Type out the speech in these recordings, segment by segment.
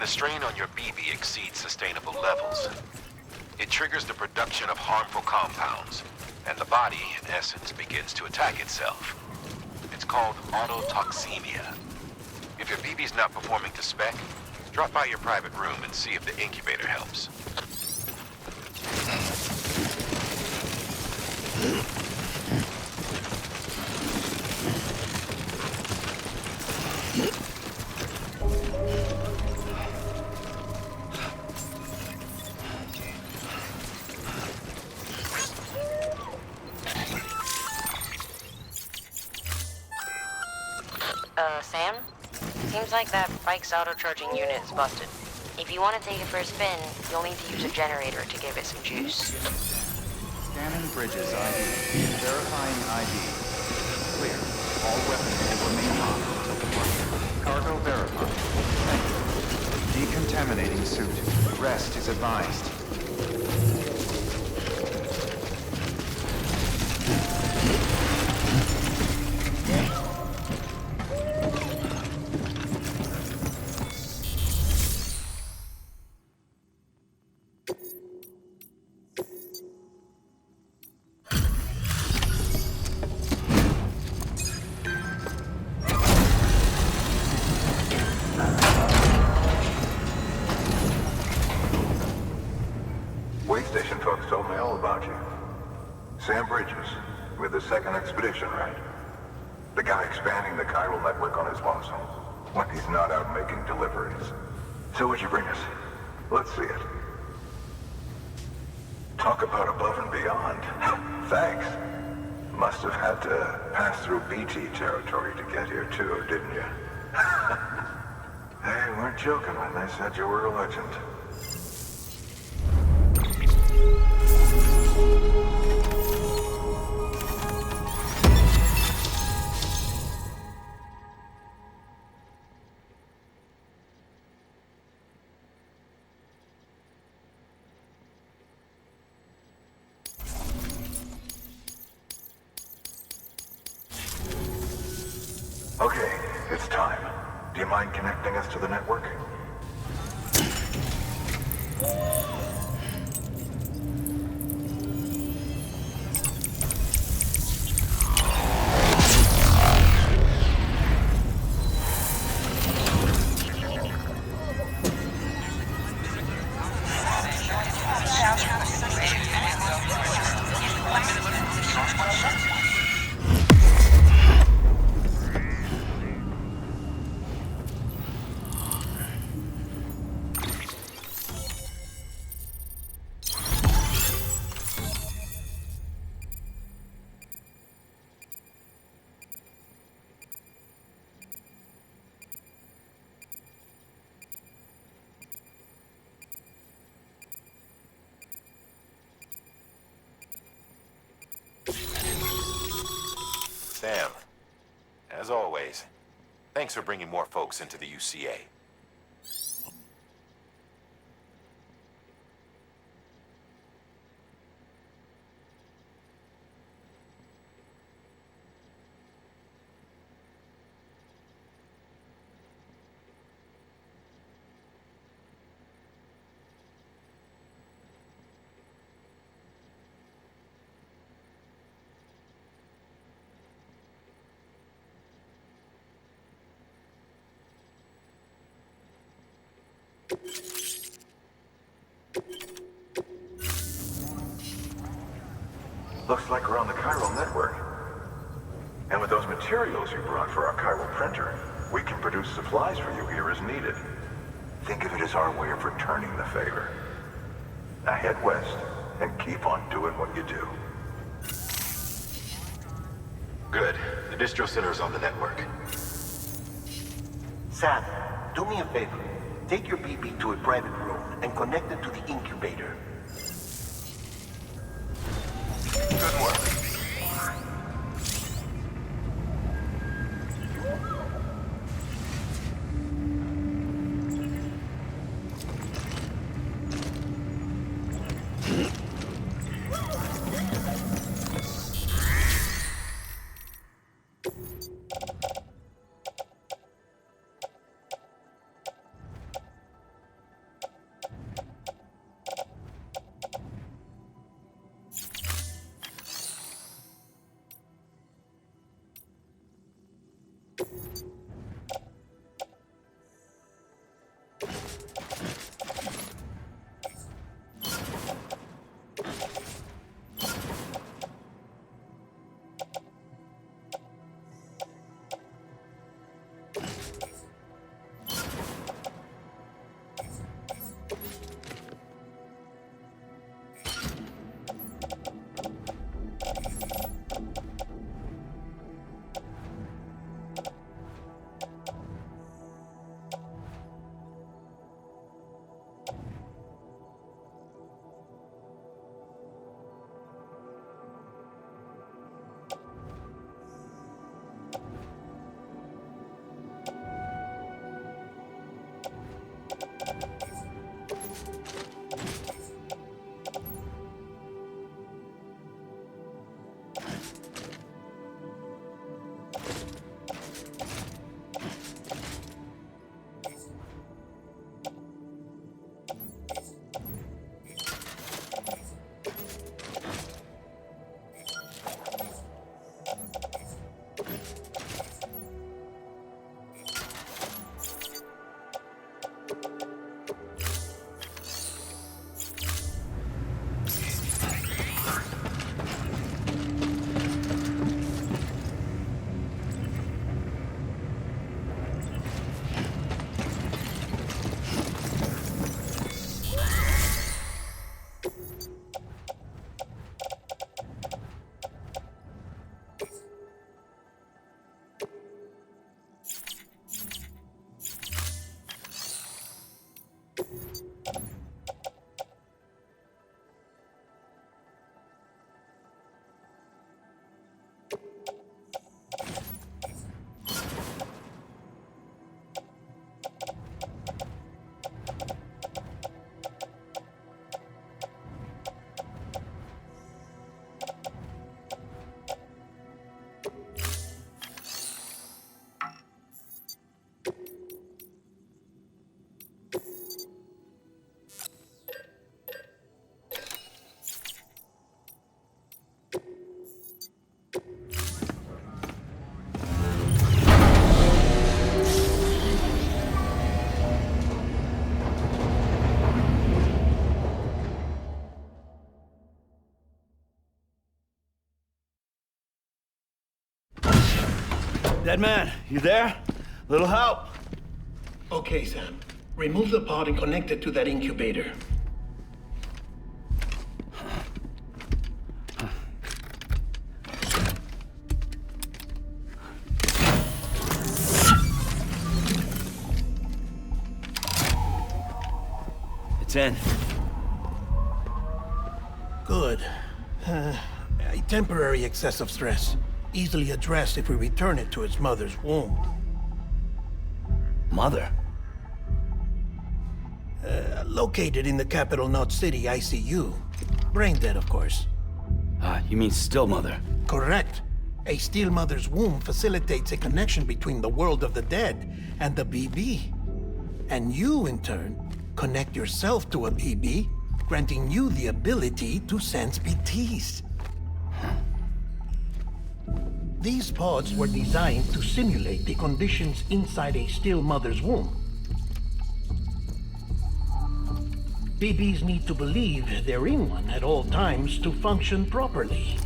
the strain on your BB exceeds sustainable levels, it triggers the production of harmful compounds, and the body, in essence, begins to attack itself. It's called autotoxemia. If your BB's not performing to spec, drop by your private room and see if the incubator helps. Sam? Seems like that bike's auto-charging unit is busted. If you want to take it for a spin, you'll need to use a generator to give it some juice. Scanning Bridges ID. Verifying ID. Clear. All weapons will remain locked until departure. Cargo verified. Thank you. Decontaminating suit. Rest is advised. Sam Bridges, with the second expedition, right? The guy expanding the chiral network on his lonesome, when he's not out making deliveries. So what'd you bring us? Let's see it. Talk about above and beyond. Thanks. Must have had to pass through BT territory to get here too, didn't you? They weren't joking when they said you were a legend. Okay, it's time. Do you mind connecting us to the network? Sam, as always, thanks for bringing more folks into the UCA. Looks like we're on the chiral network. And with those materials you brought for our chiral printer, we can produce supplies for you here as needed. Think of it as our way of returning the favor. Now head west and keep on doing what you do. Good. The distro center's on the network. Sam, do me a favor. Take your BB to a private room and connect it to the incubator. Good work. man, you there? Little help? Okay, Sam. Remove the pod and connect it to that incubator. It's in. Good. A temporary excess of stress. Easily addressed if we return it to its mother's womb. Mother? Located in the capital Knot City ICU. Brain dead, of course. You mean still mother? Correct. A steel mother's womb facilitates a connection between the world of the dead and the BB. And you, in turn, connect yourself to a BB, granting you the ability to sense BTs. These pods were designed to simulate the conditions inside a still mother's womb. BBs need to believe they're in one at all times to function properly.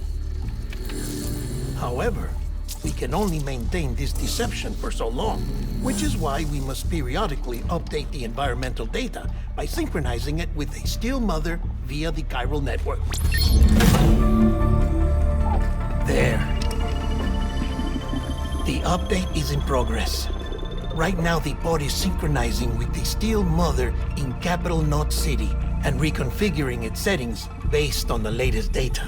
However, we can only maintain this deception for so long, which is why we must periodically update the environmental data by synchronizing it with a still mother via the chiral network. There. The update is in progress. Right now, the pod is synchronizing with the steel mother in capital Knot City and reconfiguring its settings based on the latest data.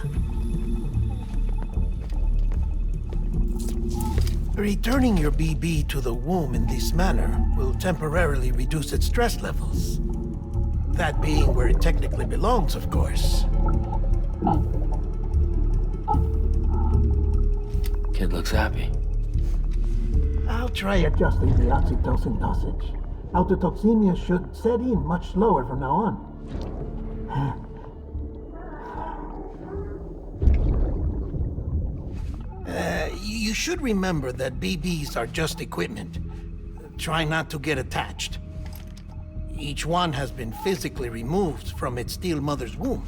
Returning your BB to the womb in this manner will temporarily reduce its stress levels. That being where it technically belongs, of course. Kid looks happy. I'll try adjusting the oxytocin dosage. Autotoxemia should set in much slower from now on. You should remember that BBs are just equipment. Try not to get attached. Each one has been physically removed from its steel mother's womb.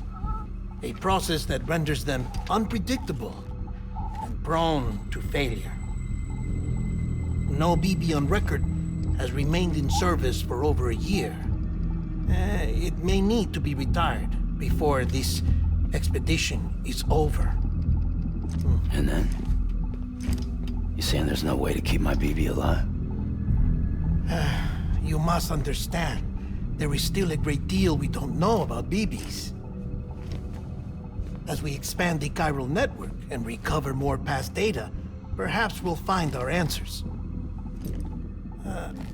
A process that renders them unpredictable and prone to failure. No BB on record has remained in service for over a year. It may need to be retired before this expedition is over. And then? You saying there's no way to keep my BB alive? You must understand, there is still a great deal we don't know about BBs. As we expand the chiral network and recover more past data, perhaps we'll find our answers.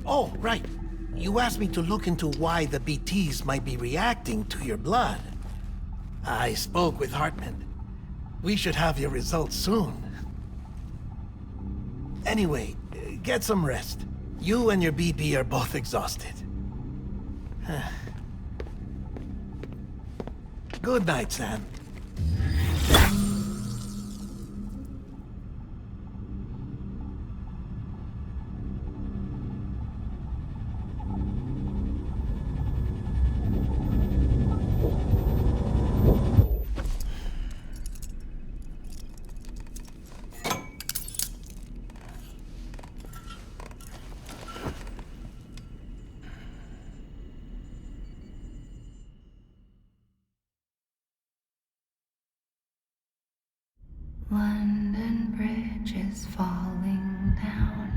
Oh, right. You asked me to look into why the BTs might be reacting to your blood. I spoke with Hartman. We should have your results soon. Anyway, get some rest. You and your BB are both exhausted. Good night, Sam. London Bridge is falling down,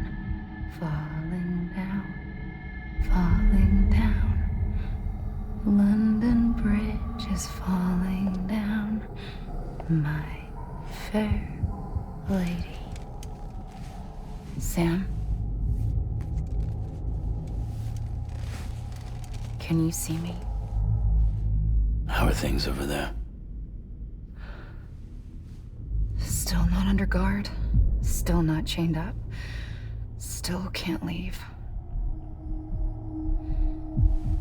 falling down, falling down. London Bridge is falling down, my fair lady. Sam? Can you see me? How are things over there? Still not under guard, still not chained up, still can't leave.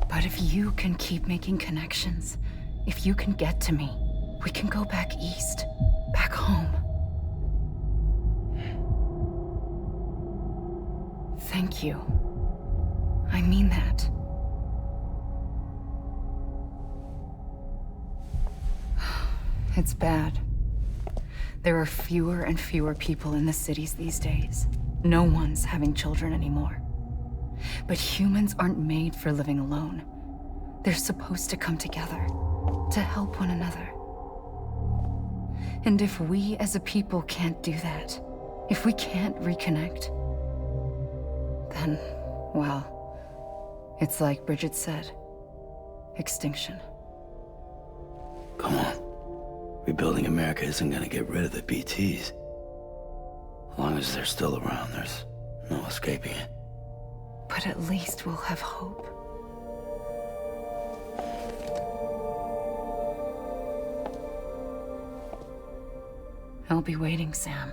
But if you can keep making connections, if you can get to me, we can go back east, back home. Thank you. I mean that. It's bad. There are fewer and fewer people in the cities these days. No one's having children anymore. But humans aren't made for living alone. They're supposed to come together, to help one another. And if we as a people can't do that, if we can't reconnect, then, well, it's like Bridget said, extinction. Come on. Rebuilding America isn't gonna get rid of the BTs. As long as they're still around, there's no escaping it. But at least we'll have hope. I'll be waiting, Sam.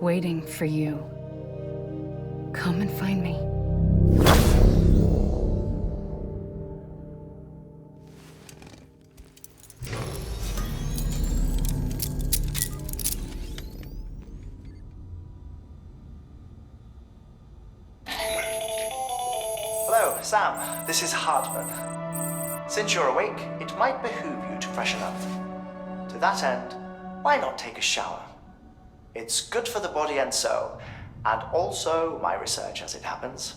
Waiting for you. Come and find me. Hello, Sam. This is Hartman. Since you're awake, it might behoove you to freshen up. To that end, why not take a shower? It's good for the body and soul, and also my research as it happens.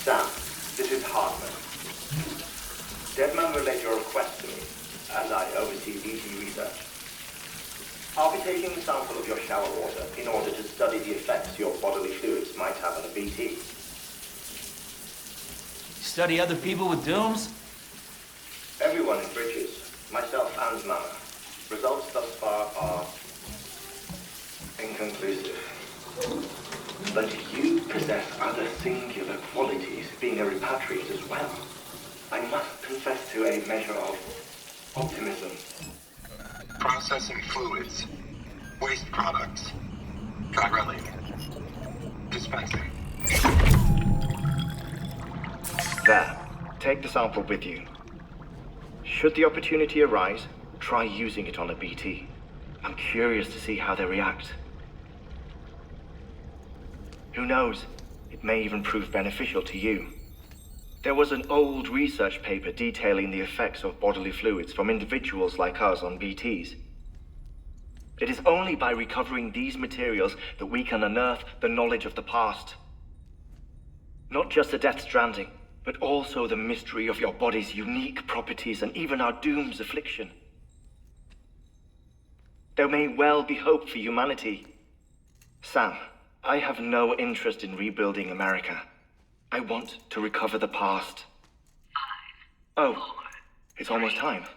Sam, this is Hartman. Deadman relayed your request to me, as I oversee BT research. I'll be taking a sample of your shower water in order to study the effects your bodily fluids might have on a BT. Study other people with dooms? Everyone in Bridges, myself and Mama. Results thus far are inconclusive. But you possess other singular qualities, being a repatriate as well. I must confess to a measure of optimism. Processing fluids. Waste products. Drilling. Dispensing. There. Take the sample with you. Should the opportunity arise, try using it on a BT. I'm curious to see how they react. Who knows? It may even prove beneficial to you. There was an old research paper detailing the effects of bodily fluids from individuals like us on BTs. It is only by recovering these materials that we can unearth the knowledge of the past. Not just the Death Stranding, but also the mystery of your body's unique properties and even our doom's affliction. There may well be hope for humanity. Sam, I have no interest in rebuilding America. I want to recover the past. 5, 4, oh, it's almost time. 2,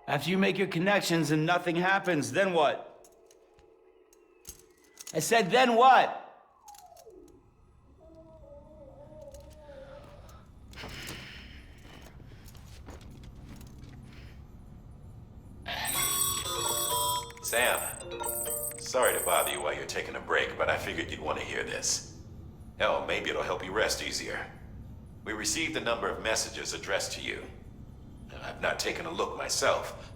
1. After you make your connections and nothing happens, then what? I said, then what? Sam, sorry to bother you while you're taking a break, but I figured you'd want to hear this. Hell, maybe it'll help you rest easier. We received a number of messages addressed to you. I've not taken a look myself,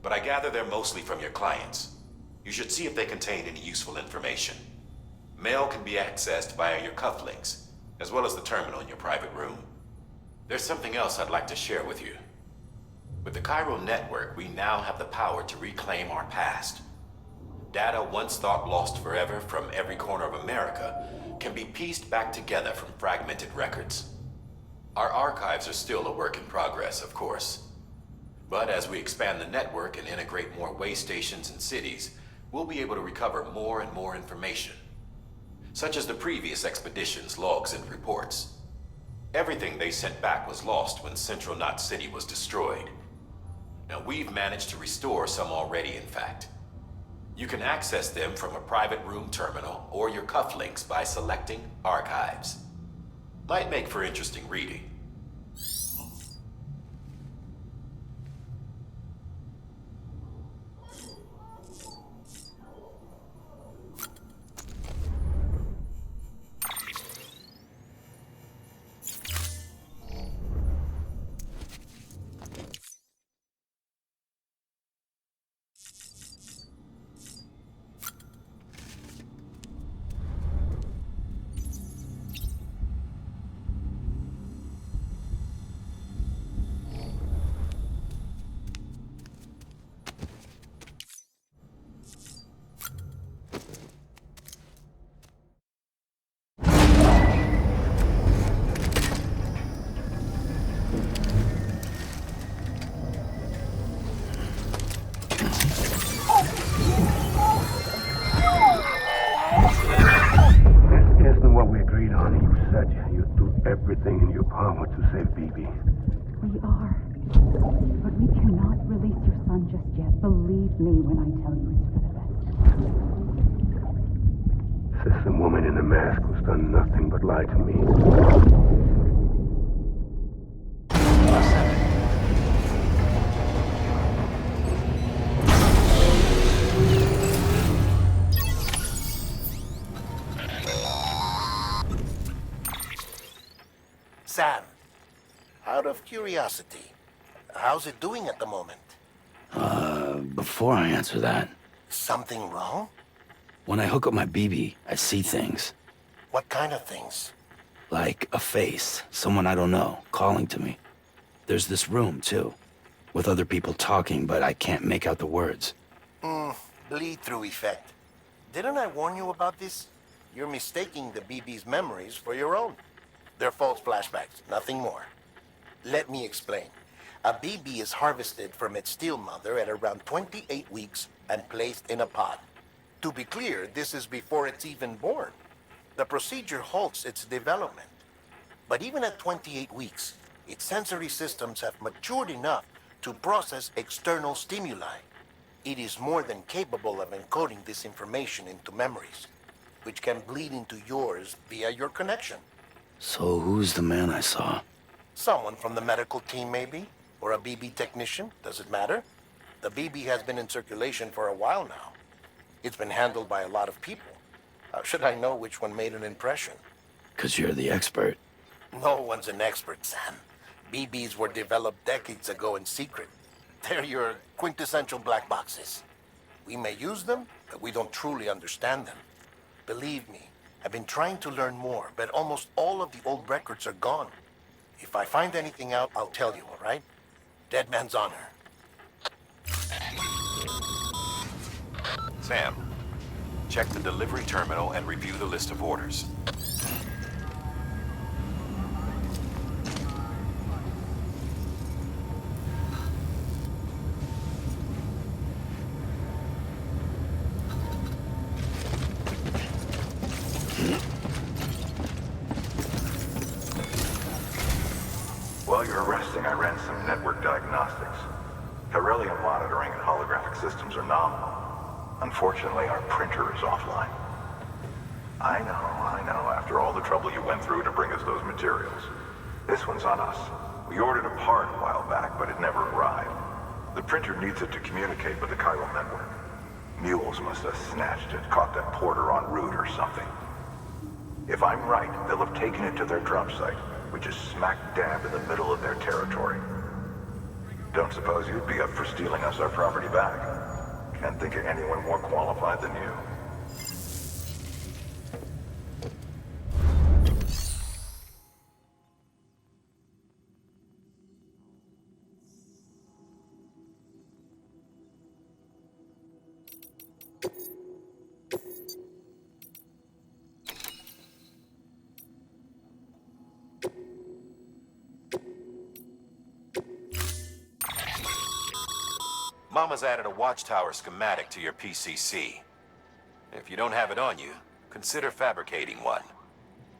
but I gather they're mostly from your clients. You should see if they contain any useful information. Mail can be accessed via your cufflinks, as well as the terminal in your private room. There's something else I'd like to share with you. With the Cairo network, we now have the power to reclaim our past. Data once thought lost forever from every corner of America can be pieced back together from fragmented records. Our archives are still a work in progress, of course. But as we expand the network and integrate more way stations and cities, we'll be able to recover more and more information, such as the previous expedition's logs and reports. Everything they sent back was lost when Central Knot City was destroyed. Now, we've managed to restore some already, in fact. You can access them from a private room terminal or your cufflinks by selecting Archives. Might make for interesting reading. Isn't what we agreed on. You said you'd do everything in your power to save BB. We are. But we cannot release your son just yet. Believe me when I tell you it's for the best. System woman in the mask who's done nothing but lie to me. Sam, out of curiosity, how's it doing at the moment? Before I answer that, Something wrong? when I hook up my BB, I see things. What kind of things? Like a face, someone I don't know, calling to me. There's this room, too, with other people talking, but I can't make out the words. Bleed-through effect. Didn't I warn you about this? You're mistaking the BB's memories for your own. They're false flashbacks, nothing more. Let me explain. A BB is harvested from its steel mother at around 28 weeks and placed in a pod. To be clear, this is before it's even born. The procedure halts its development. But even at 28 weeks, its sensory systems have matured enough to process external stimuli. It is more than capable of encoding this information into memories, which can bleed into yours via your connection. So who's the man I saw? Someone from the medical team, maybe? Or a BB technician? Does it matter? The BB has been in circulation for a while now. It's been handled by a lot of people. How should I know which one made an impression? 'Cause you're the expert. No one's an expert, Sam. BBs were developed decades ago in secret. They're your quintessential black boxes. We may use them, but we don't truly understand them. Believe me, I've been trying to learn more, but almost all of the old records are gone. If I find anything out, I'll tell you, all right? Dead man's honor. Sam, check the delivery terminal and review the list of orders. While you're resting, I ran some network diagnostics. Beryllium monitoring and holographic systems are nominal. Unfortunately, our printer is offline. I know, after all the trouble you went through to bring us those materials. This one's on us. We ordered a part a while back, but it never arrived. The printer needs it to communicate with the chiral network. Mules must have snatched it, caught that porter en route or something. If I'm right, they'll have taken it to their drop site, which is smack dab in the middle of their territory. Don't suppose you'd be up for stealing us our property back? Can't think of anyone more qualified than you. Mama's added a watchtower schematic to your PCC. If you don't have it on you, consider fabricating one.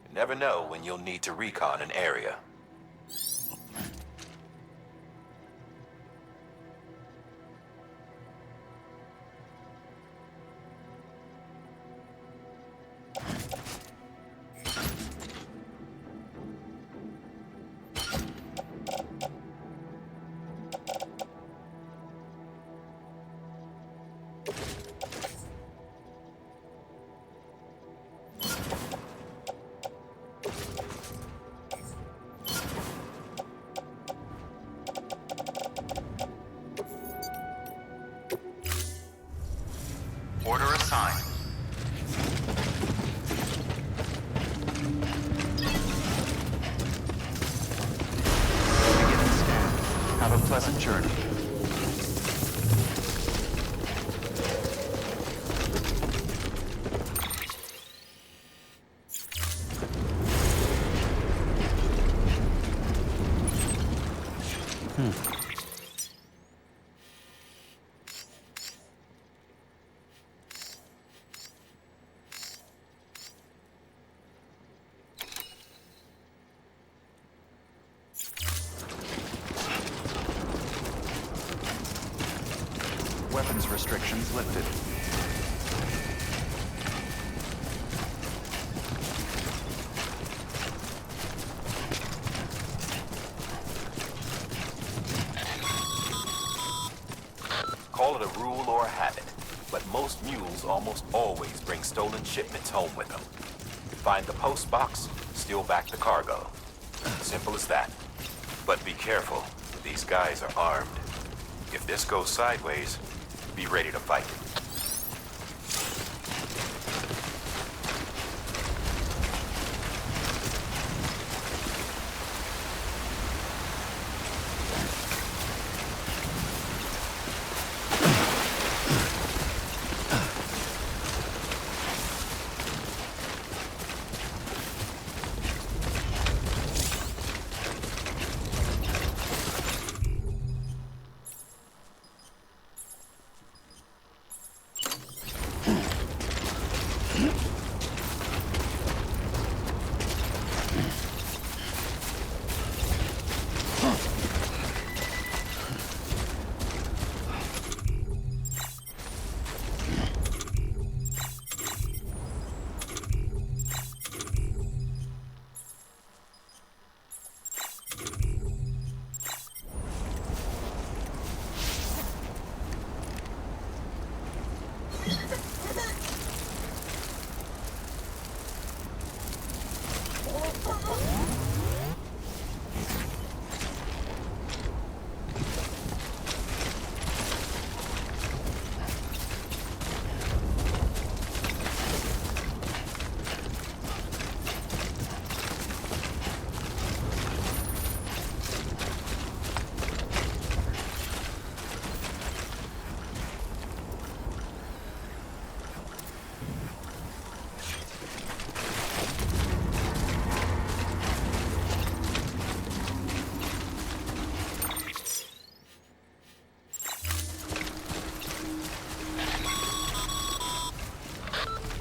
You never know when you'll need to recon an area. Order assigned. Beginning scan. Have a pleasant journey. Weapons restrictions lifted. Call it a rule or a habit, but most mules almost always bring stolen shipments home with them. Find the post box, steal back the cargo. Simple as that. But be careful, these guys are armed. If this goes sideways, be ready to fight.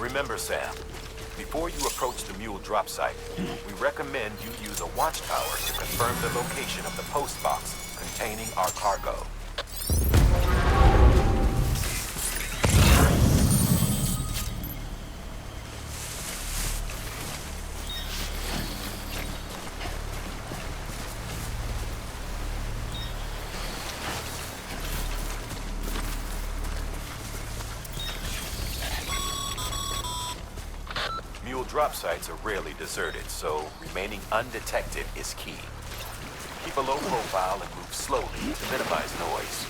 Remember, Sam, before you approach the mule drop site, we recommend you use a watchtower to confirm the location of the post box containing our cargo. Mule drop sites are rarely deserted, so remaining undetected is key. Keep a low profile and move slowly to minimize noise.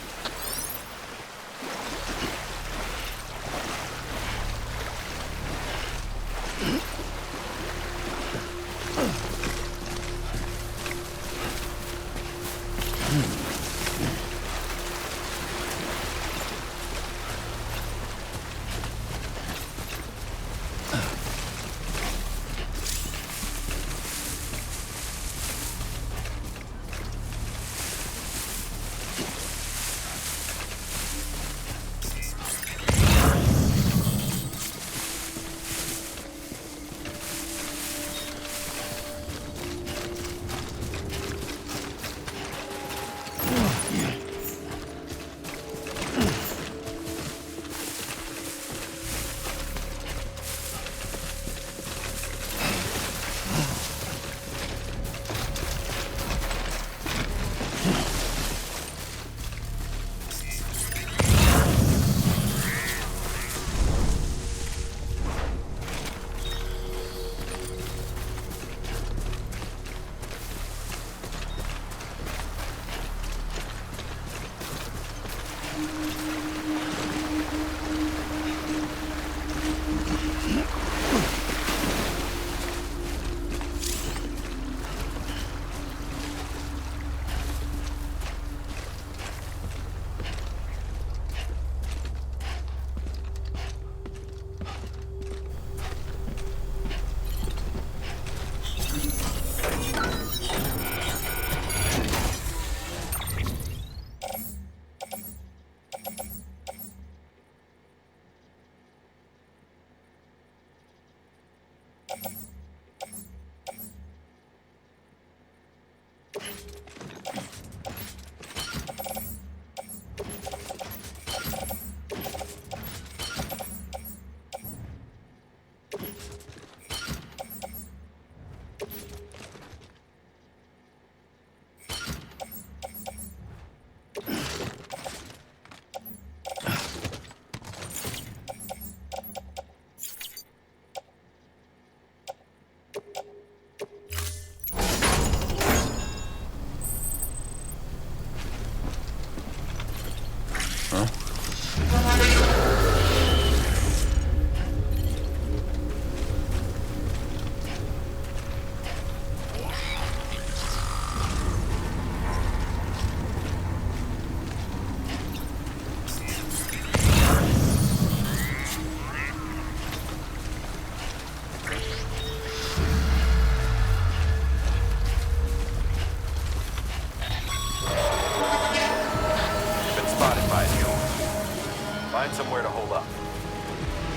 Find somewhere to hold up.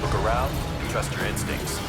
Look around, trust your instincts.